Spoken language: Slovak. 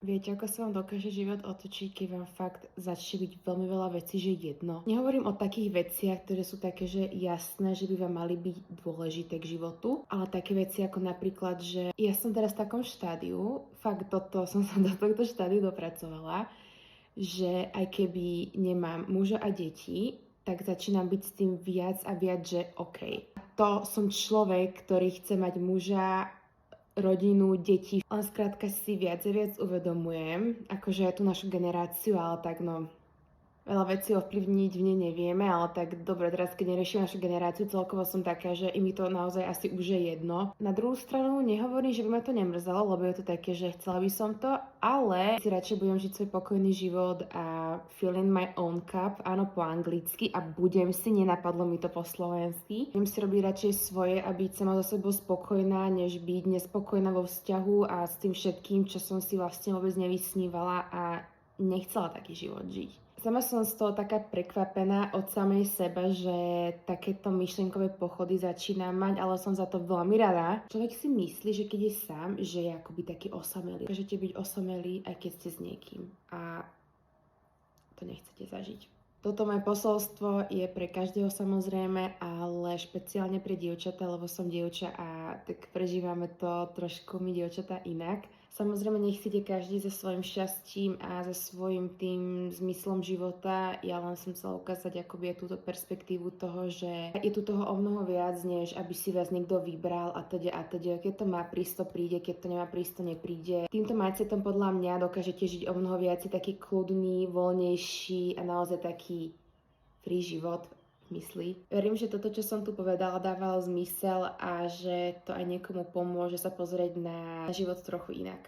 Viete, ako sa vám dokáže život otočiť, keď vám fakt začne byť veľmi veľa vecí, že jedno. Nehovorím o takých veciach, ktoré sú také, že jasné, že by vám mali byť dôležité k životu, ale také veci ako napríklad, že ja som teraz v takom štádiu, fakt som sa do tohto štádiu dopracovala, že aj keby nemám muža a deti, tak začínam byť s tým viac a viac, že OK. To som človek, ktorý chce mať muža, rodinu, deti. Len skrátka si viac a viac uvedomujem, akože aj tú našu generáciu, ale tak no, veľa vecí ovplyvniť v nej nevieme, ale tak dobre, teraz keď neriešim našu generáciu, celkovo som taká, že im to naozaj asi už je jedno. Na druhú stranu nehovorím, že by ma to nemrzelo, lebo je to také, že chcela by som to, ale si radšej budem žiť svoj pokojný život a fill in my own cup, áno po anglicky, a budem si, nenapadlo mi to po slovensky. Budem si robiť radšej svoje a byť sama so sebou spokojná, než byť nespokojná vo vzťahu a s tým všetkým, čo som si vlastne vôbec nevysnívala a nechcela taký život žiť. Sama som z toho taká prekvapená od samej seba, že takéto myšlienkové pochody začínam mať, ale som za to veľmi rada. Človek si myslí, že keď je sám, že je akoby taký osamelý. Dokážete byť osamelí, aj keď ste s niekým. A to nechcete zažiť. Toto moje posolstvo je pre každého samozrejme, ale špeciálne pre dievčatá, lebo som dievča a tak prežívame to trošku my dievčatá inak. Samozrejme nechcete každý so svojím šťastím a so svojím tým zmyslom života. Ja len som chcela ukázať akoby túto perspektívu toho, že je tu toho o mnoho viac, než aby si vás niekto vybral a teda a teda. Keď to má prísť, to príde, keď to nemá prísť, to nepríde. Týmto mindsetom podľa mňa dokážete žiť o mnoho viac, taký kľudný, voľnejší a naozaj taký free život mysli. Verím, že toto, čo som tu povedala, dávalo zmysel a že to aj niekomu pomôže sa pozrieť na život trochu inak.